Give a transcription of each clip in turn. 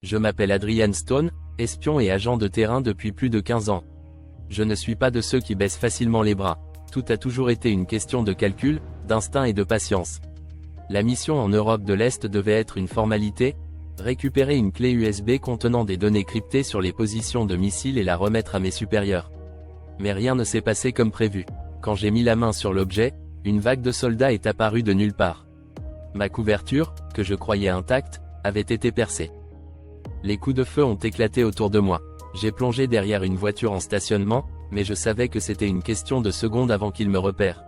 Je m'appelle Adrian Stone, espion et agent de terrain depuis plus de 15 ans. Je ne suis pas de ceux qui baissent facilement les bras. Tout a toujours été une question de calcul, d'instinct et de patience. La mission en Europe de l'Est devait être une formalité, récupérer une clé USB contenant des données cryptées sur les positions de missiles et la remettre à mes supérieurs. Mais rien ne s'est passé comme prévu. Quand j'ai mis la main sur l'objet, une vague de soldats est apparue de nulle part. Ma couverture, que je croyais intacte, avait été percée. Les coups de feu ont éclaté autour de moi. J'ai plongé derrière une voiture en stationnement, mais je savais que c'était une question de secondes avant qu'ils me repèrent.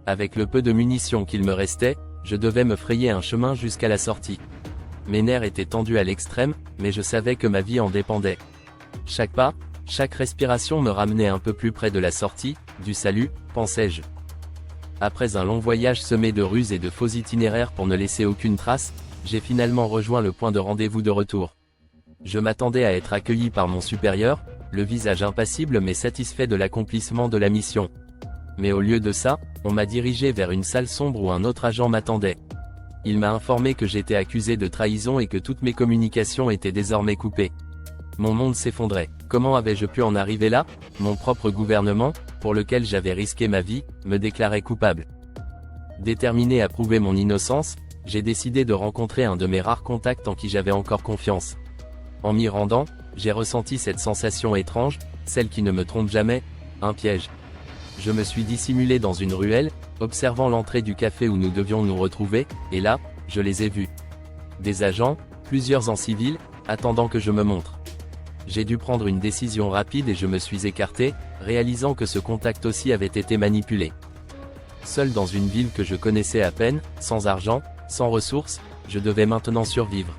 Avec le peu de munitions qu'il me restait, je devais me frayer un chemin jusqu'à la sortie. Mes nerfs étaient tendus à l'extrême, mais je savais que ma vie en dépendait. Chaque pas, chaque respiration me ramenait un peu plus près de la sortie, du salut, pensais-je. Après un long voyage semé de ruses et de faux itinéraires pour ne laisser aucune trace, j'ai finalement rejoint le point de rendez-vous de retour. Je m'attendais à être accueilli par mon supérieur, le visage impassible mais satisfait de l'accomplissement de la mission. Mais au lieu de ça, on m'a dirigé vers une salle sombre où un autre agent m'attendait. Il m'a informé que j'étais accusé de trahison et que toutes mes communications étaient désormais coupées. Mon monde s'effondrait. Comment avais-je pu en arriver là? Mon propre gouvernement, pour lequel j'avais risqué ma vie, me déclarait coupable. Déterminé à prouver mon innocence, j'ai décidé de rencontrer un de mes rares contacts en qui j'avais encore confiance. En m'y rendant, j'ai ressenti cette sensation étrange, celle qui ne me trompe jamais, un piège. Je me suis dissimulé dans une ruelle, observant l'entrée du café où nous devions nous retrouver, et là, je les ai vus. Des agents, plusieurs en civil, attendant que je me montre. J'ai dû prendre une décision rapide et je me suis écarté, réalisant que ce contact aussi avait été manipulé. Seul dans une ville que je connaissais à peine, sans argent, sans ressources, je devais maintenant survivre.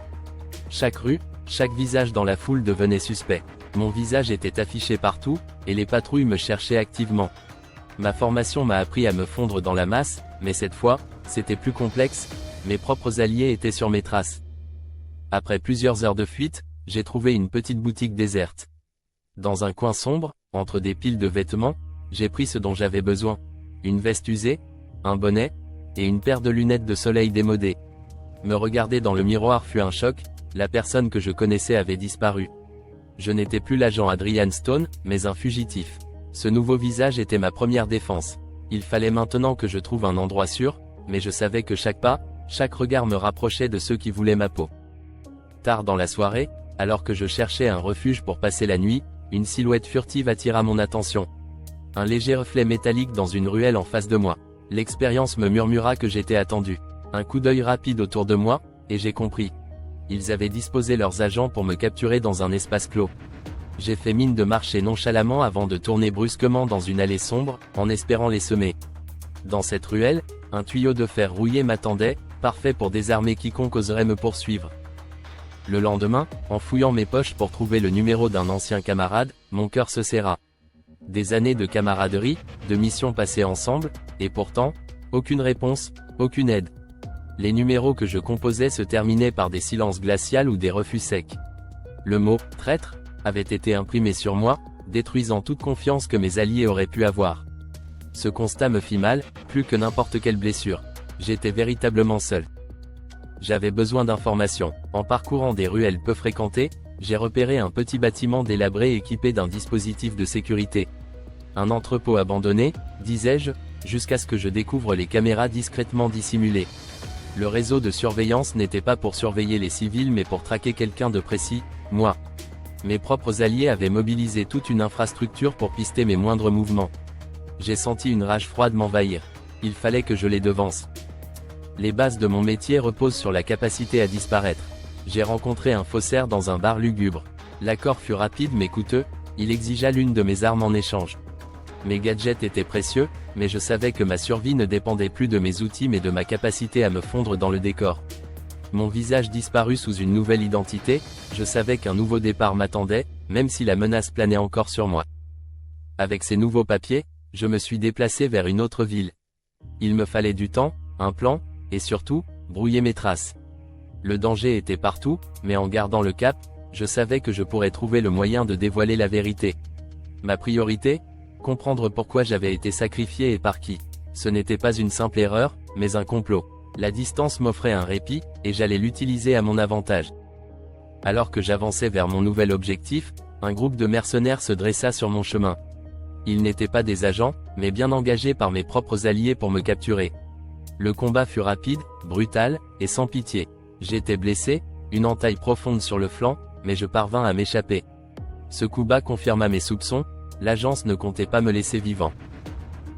Chaque rue, chaque visage dans la foule devenait suspect. Mon visage était affiché partout, et les patrouilles me cherchaient activement. Ma formation m'a appris à me fondre dans la masse, mais cette fois, c'était plus complexe, mes propres alliés étaient sur mes traces. Après plusieurs heures de fuite, j'ai trouvé une petite boutique déserte. Dans un coin sombre, entre des piles de vêtements, j'ai pris ce dont j'avais besoin. Une veste usée, un bonnet, et une paire de lunettes de soleil démodées. Me regarder dans le miroir fut un choc, la personne que je connaissais avait disparu. Je n'étais plus l'agent Adrian Stone, mais un fugitif. Ce nouveau visage était ma première défense. Il fallait maintenant que je trouve un endroit sûr, mais je savais que chaque pas, chaque regard me rapprochait de ceux qui voulaient ma peau. Tard dans la soirée, alors que je cherchais un refuge pour passer la nuit, une silhouette furtive attira mon attention. Un léger reflet métallique dans une ruelle en face de moi. L'expérience me murmura que j'étais attendu. Un coup d'œil rapide autour de moi, et j'ai compris. Ils avaient disposé leurs agents pour me capturer dans un espace clos. J'ai fait mine de marcher nonchalamment avant de tourner brusquement dans une allée sombre, en espérant les semer. Dans cette ruelle, un tuyau de fer rouillé m'attendait, parfait pour désarmer quiconque oserait me poursuivre. Le lendemain, en fouillant mes poches pour trouver le numéro d'un ancien camarade, mon cœur se serra. Des années de camaraderie, de missions passées ensemble, et pourtant, aucune réponse, aucune aide. Les numéros que je composais se terminaient par des silences glaciales ou des refus secs. Le mot « traître » avait été imprimé sur moi, détruisant toute confiance que mes alliés auraient pu avoir. Ce constat me fit mal, plus que n'importe quelle blessure. J'étais véritablement seul. J'avais besoin d'informations. En parcourant des ruelles peu fréquentées, j'ai repéré un petit bâtiment délabré équipé d'un dispositif de sécurité. Un entrepôt abandonné, disais-je, jusqu'à ce que je découvre les caméras discrètement dissimulées. Le réseau de surveillance n'était pas pour surveiller les civils mais pour traquer quelqu'un de précis, moi. Mes propres alliés avaient mobilisé toute une infrastructure pour pister mes moindres mouvements. J'ai senti une rage froide m'envahir. Il fallait que je les devance. Les bases de mon métier reposent sur la capacité à disparaître. J'ai rencontré un faussaire dans un bar lugubre. L'accord fut rapide mais coûteux, il exigea l'une de mes armes en échange. Mes gadgets étaient précieux, mais je savais que ma survie ne dépendait plus de mes outils mais de ma capacité à me fondre dans le décor. Mon visage disparut sous une nouvelle identité, je savais qu'un nouveau départ m'attendait, même si la menace planait encore sur moi. Avec ces nouveaux papiers, je me suis déplacé vers une autre ville. Il me fallait du temps, un plan, et surtout, brouiller mes traces. Le danger était partout, mais en gardant le cap, je savais que je pourrais trouver le moyen de dévoiler la vérité. Ma priorité? Comprendre pourquoi j'avais été sacrifié et par qui. Ce n'était pas une simple erreur, mais un complot. La distance m'offrait un répit, et j'allais l'utiliser à mon avantage. Alors que j'avançais vers mon nouvel objectif, un groupe de mercenaires se dressa sur mon chemin. Ils n'étaient pas des agents, mais bien engagés par mes propres alliés pour me capturer. Le combat fut rapide, brutal, et sans pitié. J'étais blessé, une entaille profonde sur le flanc, mais je parvins à m'échapper. Ce coup bas confirma mes soupçons, l'agence ne comptait pas me laisser vivant.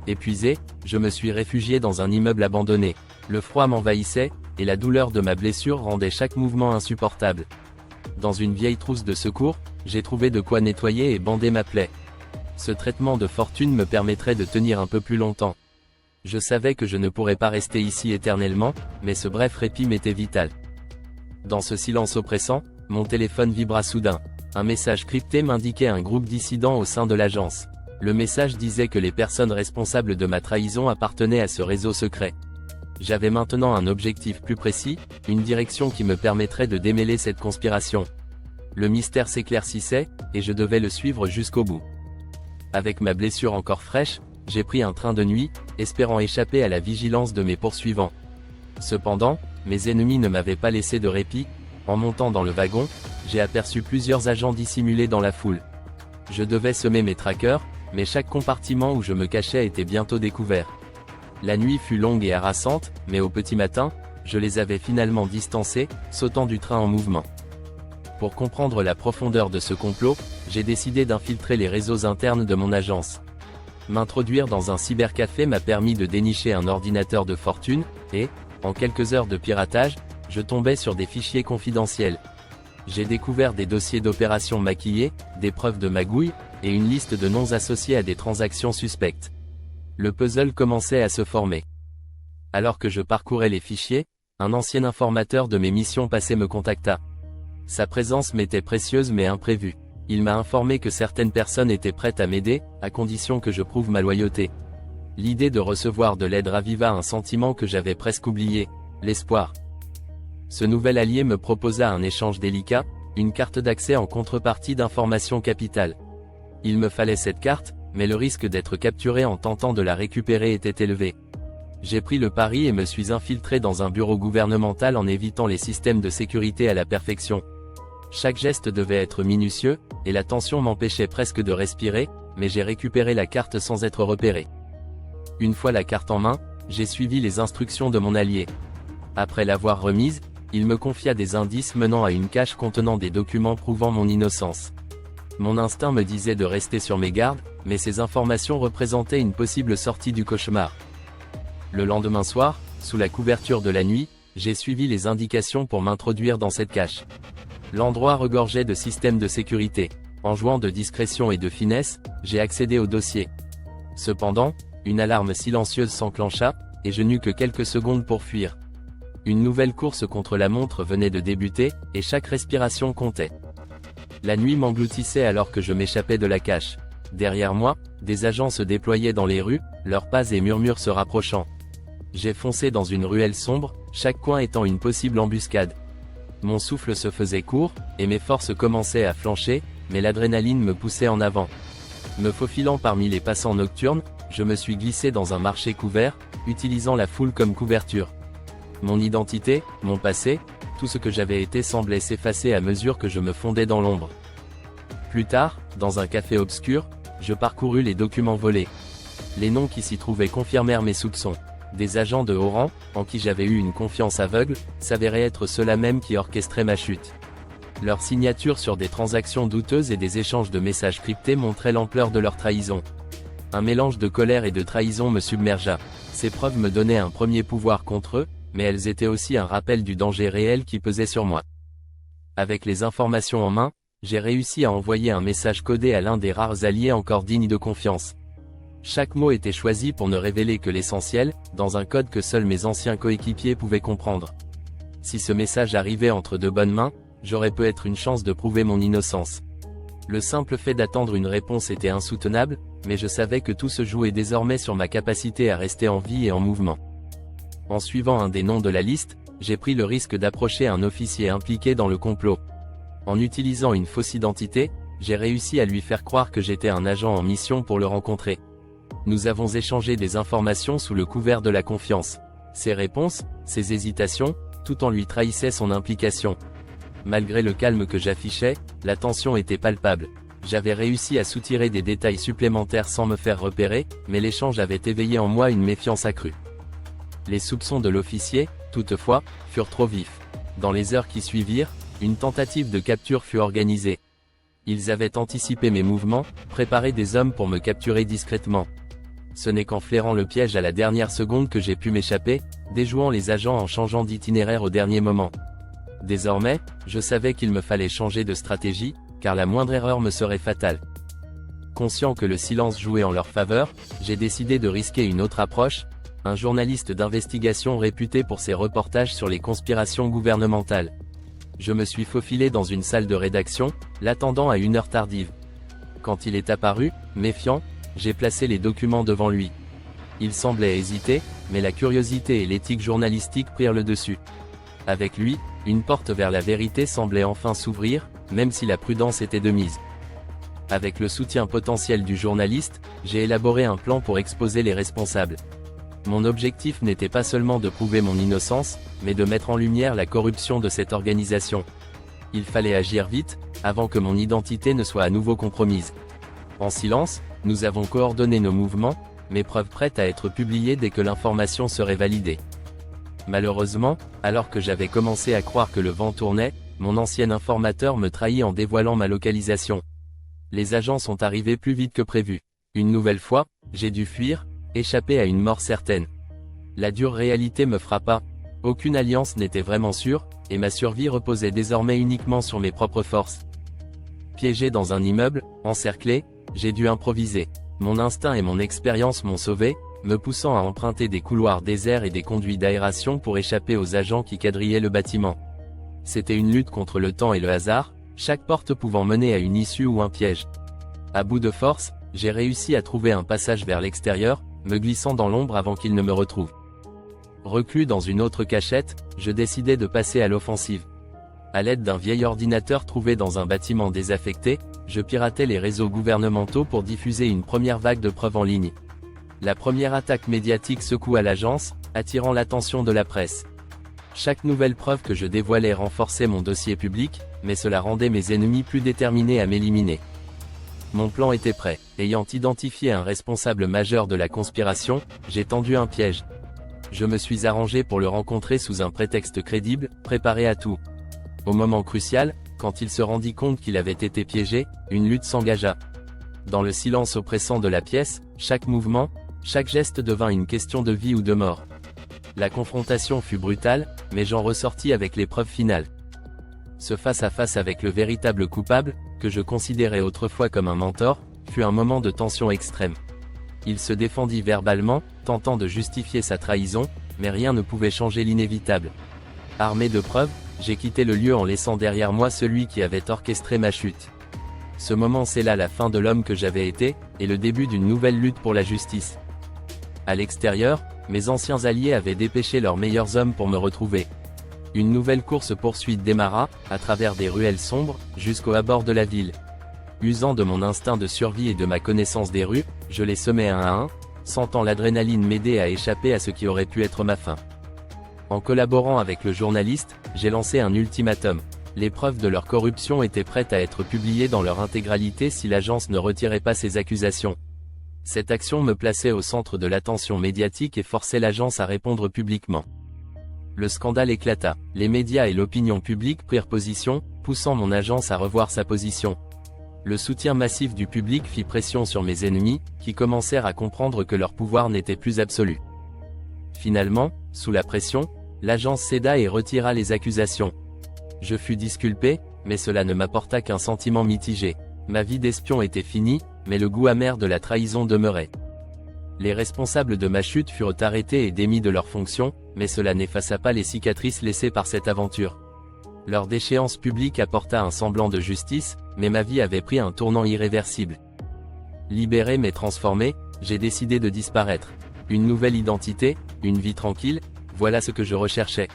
Épuisé, je me suis réfugié dans un immeuble abandonné. Le froid m'envahissait, et la douleur de ma blessure rendait chaque mouvement insupportable. Dans une vieille trousse de secours, j'ai trouvé de quoi nettoyer et bander ma plaie. Ce traitement de fortune me permettrait de tenir un peu plus longtemps. Je savais que je ne pourrais pas rester ici éternellement, mais ce bref répit m'était vital. Dans ce silence oppressant, mon téléphone vibra soudain. Un message crypté m'indiquait un groupe dissidents au sein de l'agence. Le message disait que les personnes responsables de ma trahison appartenaient à ce réseau secret. J'avais maintenant un objectif plus précis, une direction qui me permettrait de démêler cette conspiration. Le mystère s'éclaircissait, et je devais le suivre jusqu'au bout. Avec ma blessure encore fraîche, j'ai pris un train de nuit, espérant échapper à la vigilance de mes poursuivants. Cependant, mes ennemis ne m'avaient pas laissé de répit. En montant dans le wagon, j'ai aperçu plusieurs agents dissimulés dans la foule. Je devais semer mes traqueurs, mais chaque compartiment où je me cachais était bientôt découvert. La nuit fut longue et harassante, mais au petit matin, je les avais finalement distancés, sautant du train en mouvement. Pour comprendre la profondeur de ce complot, j'ai décidé d'infiltrer les réseaux internes de mon agence. M'introduire dans un cybercafé m'a permis de dénicher un ordinateur de fortune, et, en quelques heures de piratage, je tombais sur des fichiers confidentiels. J'ai découvert des dossiers d'opérations maquillées, des preuves de magouille, et une liste de noms associés à des transactions suspectes. Le puzzle commençait à se former. Alors que je parcourais les fichiers, un ancien informateur de mes missions passées me contacta. Sa présence m'était précieuse mais imprévue. Il m'a informé que certaines personnes étaient prêtes à m'aider, à condition que je prouve ma loyauté. L'idée de recevoir de l'aide raviva un sentiment que j'avais presque oublié, l'espoir. Ce nouvel allié me proposa un échange délicat, une carte d'accès en contrepartie d'informations capitales. Il me fallait cette carte, mais le risque d'être capturé en tentant de la récupérer était élevé. J'ai pris le pari et me suis infiltré dans un bureau gouvernemental en évitant les systèmes de sécurité à la perfection. Chaque geste devait être minutieux, et la tension m'empêchait presque de respirer, mais j'ai récupéré la carte sans être repéré. Une fois la carte en main, j'ai suivi les instructions de mon allié. Après l'avoir remise, il me confia des indices menant à une cache contenant des documents prouvant mon innocence. Mon instinct me disait de rester sur mes gardes, mais ces informations représentaient une possible sortie du cauchemar. Le lendemain soir, sous la couverture de la nuit, j'ai suivi les indications pour m'introduire dans cette cache. L'endroit regorgeait de systèmes de sécurité. En jouant de discrétion et de finesse, j'ai accédé au dossier. Cependant, une alarme silencieuse s'enclencha, et je n'eus que quelques secondes pour fuir. Une nouvelle course contre la montre venait de débuter, et chaque respiration comptait. La nuit m'engloutissait alors que je m'échappais de la cache. Derrière moi, des agents se déployaient dans les rues, leurs pas et murmures se rapprochant. J'ai foncé dans une ruelle sombre, chaque coin étant une possible embuscade. Mon souffle se faisait court, et mes forces commençaient à flancher, mais l'adrénaline me poussait en avant. Me faufilant parmi les passants nocturnes, je me suis glissé dans un marché couvert, utilisant la foule comme couverture. Mon identité, mon passé, tout ce que j'avais été semblait s'effacer à mesure que je me fondais dans l'ombre. Plus tard, dans un café obscur, je parcourus les documents volés. Les noms qui s'y trouvaient confirmèrent mes soupçons. Des agents de haut rang, en qui j'avais eu une confiance aveugle, s'avéraient être ceux-là même qui orchestraient ma chute. Leurs signatures sur des transactions douteuses et des échanges de messages cryptés montraient l'ampleur de leur trahison. Un mélange de colère et de trahison me submergea. Ces preuves me donnaient un premier pouvoir contre eux, mais elles étaient aussi un rappel du danger réel qui pesait sur moi. Avec les informations en main, j'ai réussi à envoyer un message codé à l'un des rares alliés encore dignes de confiance. Chaque mot était choisi pour ne révéler que l'essentiel, dans un code que seuls mes anciens coéquipiers pouvaient comprendre. Si ce message arrivait entre de bonnes mains, j'aurais peut-être une chance de prouver mon innocence. Le simple fait d'attendre une réponse était insoutenable, mais je savais que tout se jouait désormais sur ma capacité à rester en vie et en mouvement. En suivant un des noms de la liste, j'ai pris le risque d'approcher un officier impliqué dans le complot. En utilisant une fausse identité, j'ai réussi à lui faire croire que j'étais un agent en mission pour le rencontrer. Nous avons échangé des informations sous le couvert de la confiance. Ses réponses, ses hésitations, tout en lui trahissait son implication. malgré le calme que j'affichais, la tension était palpable. J'avais réussi à soutirer des détails supplémentaires sans me faire repérer, mais l'échange avait éveillé en moi une méfiance accrue. Les soupçons de l'officier, toutefois, furent trop vifs. Dans les heures qui suivirent, une tentative de capture fut organisée. Ils avaient anticipé mes mouvements, préparé des hommes pour me capturer discrètement. Ce n'est qu'en flairant le piège à la dernière seconde que j'ai pu m'échapper, déjouant les agents en changeant d'itinéraire au dernier moment. Désormais, je savais qu'il me fallait changer de stratégie, car la moindre erreur me serait fatale. Conscient que le silence jouait en leur faveur, j'ai décidé de risquer une autre approche, un journaliste d'investigation réputé pour ses reportages sur les conspirations gouvernementales. Je me suis faufilé dans une salle de rédaction, l'attendant à une heure tardive. Quand il est apparu, méfiant, j'ai placé les documents devant lui. Il semblait hésiter, mais la curiosité et l'éthique journalistique prirent le dessus. Avec lui, une porte vers la vérité semblait enfin s'ouvrir, même si la prudence était de mise. Avec le soutien potentiel du journaliste, j'ai élaboré un plan pour exposer les responsables. Mon objectif n'était pas seulement de prouver mon innocence, mais de mettre en lumière la corruption de cette organisation. Il fallait agir vite, avant que mon identité ne soit à nouveau compromise. En silence, nous avons coordonné nos mouvements, mes preuves prêtes à être publiées dès que l'information serait validée. Malheureusement, alors que j'avais commencé à croire que le vent tournait, mon ancien informateur me trahit en dévoilant ma localisation. Les agents sont arrivés plus vite que prévu. Une nouvelle fois, j'ai dû fuir, échapper à une mort certaine. La dure réalité me frappa. Aucune alliance n'était vraiment sûre, et ma survie reposait désormais uniquement sur mes propres forces. Piégé dans un immeuble, encerclé, j'ai dû improviser. Mon instinct et mon expérience m'ont sauvé, me poussant à emprunter des couloirs déserts et des conduits d'aération pour échapper aux agents qui quadrillaient le bâtiment. C'était une lutte contre le temps et le hasard, chaque porte pouvant mener à une issue ou un piège. À bout de force, j'ai réussi à trouver un passage vers l'extérieur, me glissant dans l'ombre avant qu'il ne me retrouve. Reclus dans une autre cachette, je décidai de passer à l'offensive. À l'aide d'un vieil ordinateur trouvé dans un bâtiment désaffecté, je piratais les réseaux gouvernementaux pour diffuser une première vague de preuves en ligne. La première attaque médiatique secoua l'agence, attirant l'attention de la presse. Chaque nouvelle preuve que je dévoilais renforçait mon dossier public, mais cela rendait mes ennemis plus déterminés à m'éliminer. Mon plan était prêt. Ayant identifié un responsable majeur de la conspiration, j'ai tendu un piège. Je me suis arrangé pour le rencontrer sous un prétexte crédible, préparé à tout. Au moment crucial, quand il se rendit compte qu'il avait été piégé, une lutte s'engagea. Dans le silence oppressant de la pièce, chaque mouvement, chaque geste devint une question de vie ou de mort. La confrontation fut brutale, mais j'en ressortis avec les preuves finales. Ce face-à-face avec le véritable coupable, que je considérais autrefois comme un mentor, fut un moment de tension extrême. Il se défendit verbalement, tentant de justifier sa trahison, mais rien ne pouvait changer l'inévitable. Armé de preuves, j'ai quitté le lieu en laissant derrière moi celui qui avait orchestré ma chute. Ce moment scella la fin de l'homme que j'avais été, et le début d'une nouvelle lutte pour la justice. À l'extérieur, mes anciens alliés avaient dépêché leurs meilleurs hommes pour me retrouver. Une nouvelle course-poursuite démarra, à travers des ruelles sombres, jusqu'au abord de la ville. Usant de mon instinct de survie et de ma connaissance des rues, je les semais un à un, sentant l'adrénaline m'aider à échapper à ce qui aurait pu être ma fin. En collaborant avec le journaliste, j'ai lancé un ultimatum. Les preuves de leur corruption étaient prêtes à être publiées dans leur intégralité si l'agence ne retirait pas ses accusations. Cette action me plaçait au centre de l'attention médiatique et forçait l'agence à répondre publiquement. Le scandale éclata. Les médias et l'opinion publique prirent position, poussant mon agence à revoir sa position. Le soutien massif du public fit pression sur mes ennemis, qui commencèrent à comprendre que leur pouvoir n'était plus absolu. Finalement, sous la pression, l'agence céda et retira les accusations. Je fus disculpé, mais cela ne m'apporta qu'un sentiment mitigé. Ma vie d'espion était finie, mais le goût amer de la trahison demeurait. Les responsables de ma chute furent arrêtés et démis de leurs fonctions, mais cela n'effaça pas les cicatrices laissées par cette aventure. Leur déchéance publique apporta un semblant de justice, mais ma vie avait pris un tournant irréversible. Libéré mais transformé, j'ai décidé de disparaître. Une nouvelle identité, une vie tranquille, voilà ce que je recherchais.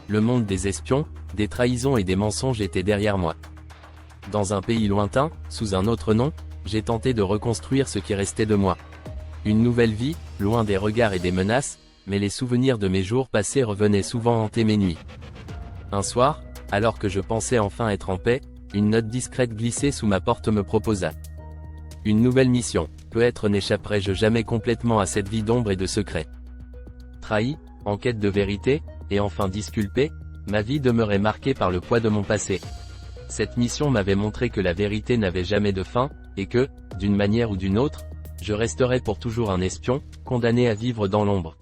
Le monde des espions, des trahisons et des mensonges était derrière moi. Dans un pays lointain, sous un autre nom, j'ai tenté de reconstruire ce qui restait de moi. Une nouvelle vie, loin des regards et des menaces, mais les souvenirs de mes jours passés revenaient souvent hanter mes nuits. Un soir, Alors que je pensais enfin être en paix, une note discrète glissée sous ma porte me proposa une nouvelle mission. Peut-être n'échapperai-je jamais complètement à cette vie d'ombre et de secret. Trahi, en quête de vérité, et enfin disculpé, ma vie demeurait marquée par le poids de mon passé. Cette mission m'avait montré que la vérité n'avait jamais de fin, et que, d'une manière ou d'une autre, je resterais pour toujours un espion, condamné à vivre dans l'ombre.